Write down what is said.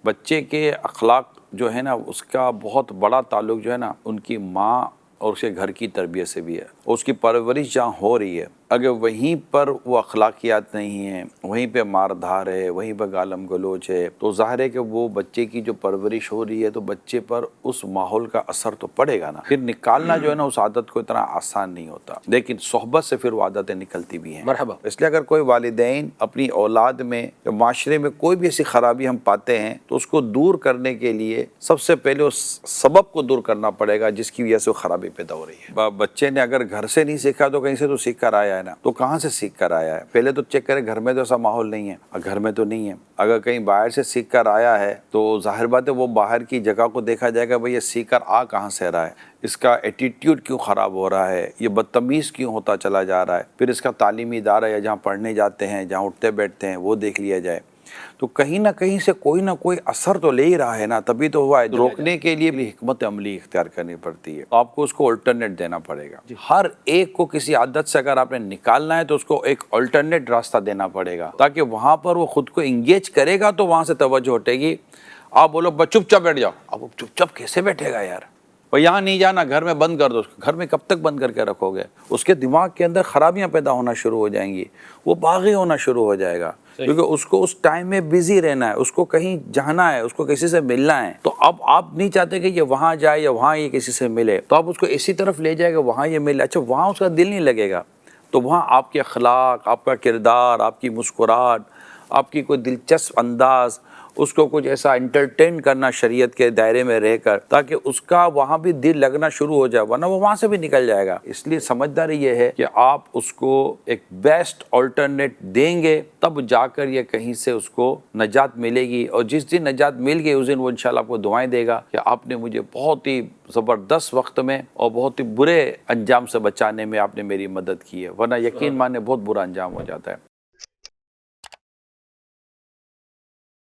بچے کے اخلاق جو ہے نا اس کا بہت بڑا تعلق جو ہے نا ان کی ماں اور اس کے گھر کی تربیت سے بھی ہے، اور اس کی پرورش جہاں ہو رہی ہے اگر وہیں پر وہ اخلاقیات نہیں ہیں، وہیں پہ مار دھار ہے، وہیں پہ گالم گلوچ ہے، تو ظاہر ہے کہ وہ بچے کی جو پرورش ہو رہی ہے تو بچے پر اس ماحول کا اثر تو پڑے گا نا۔ پھر نکالنا جو ہے نا اس عادت کو اتنا آسان نہیں ہوتا، لیکن صحبت سے پھر وہ عادتیں نکلتی بھی ہیں۔ مرحبا۔ اس لیے اگر کوئی والدین اپنی اولاد میں یا معاشرے میں کوئی بھی ایسی خرابی ہم پاتے ہیں تو اس کو دور کرنے کے لیے سب سے پہلے اس سبب کو دور کرنا پڑے گا جس کی وجہ سے وہ خرابی پیدا ہو رہی ہے۔ بچے نے اگر گھر سے نہیں سیکھا تو کہیں سے تو سیکھ کر آیا ہے نا، تو کہاں سے سیکھ کر آیا ہے؟ پہلے تو چیک کرے گھر میں تو ایسا ماحول نہیں ہے، گھر میں تو نہیں ہے۔ اگر کہیں باہر سے سیکھ کر آیا ہے تو ظاہر بات ہے وہ باہر کی جگہ کو دیکھا جائے گا، بھئی یہ سیکھ کر آ کہاں سے رہا ہے، اس کا ایٹیٹیوڈ کیوں خراب ہو رہا ہے، یہ بدتمیز کیوں ہوتا چلا جا رہا ہے، پھر اس کا تعلیمی ادارہ یا جہاں پڑھنے جاتے ہیں، جہاں اٹھتے بیٹھتے ہیں وہ دیکھ لیا جائے، تو کہیں نہ کہیں سے کوئی نہ کوئی اثر تو لے ہی رہا ہے نا، تبھی تو ہوا ہے۔ روکنے کے لیے بھی حکمت عملی اختیار کرنی پڑتی ہے، آپ کو اس کو الٹرنیٹ دینا پڑے گا۔ ہر ایک کو کسی عادت سے اگر آپ نے نکالنا ہے تو اس کو ایک الٹرنیٹ راستہ دینا پڑے گا، تاکہ وہاں پر وہ خود کو انگیج کرے گا تو وہاں سے توجہ ہٹے گی۔ آپ بولو بس چپ چاپ بیٹھ جاؤ، اب وہ چپ چاپ کیسے بیٹھے گا یار؟ یہاں نہیں جانا، گھر میں بند کر دو۔ گھر میں کب تک بند کر کے رکھو گے؟ اس کے دماغ کے اندر خرابیاں پیدا ہونا شروع ہو جائیں گی، وہ باغی ہونا شروع ہو جائے گا، کیونکہ اس کو اس ٹائم میں بزی رہنا ہے، اس کو کہیں جانا ہے، اس کو کسی سے ملنا ہے۔ تو اب آپ نہیں چاہتے کہ یہ وہاں جائے یا وہاں یہ کسی سے ملے، تو آپ اس کو اسی طرف لے جائے گا وہاں یہ ملے۔ اچھا وہاں اس کا دل نہیں لگے گا تو وہاں آپ کے اخلاق، آپ کا کردار، آپ کی مسکراہٹ، آپ کی کوئی دلچسپ انداز، اس کو کچھ ایسا انٹرٹین کرنا شریعت کے دائرے میں رہ کر، تاکہ اس کا وہاں بھی دل لگنا شروع ہو جائے، ورنہ وہ وہاں سے بھی نکل جائے گا۔ اس لیے سمجھداری یہ ہے کہ آپ اس کو ایک بیسٹ آلٹرنیٹ دیں گے، تب جا کر یہ کہیں سے اس کو نجات ملے گی، اور جس دن نجات مل گئی اس دن وہ انشاءاللہ آپ کو دعائیں دے گا کہ آپ نے مجھے بہت ہی زبردست وقت میں اور بہت ہی برے انجام سے بچانے میں آپ نے میری مدد کی ہے، ورنہ یقین مانے بہت برا انجام ہو جاتا ہے۔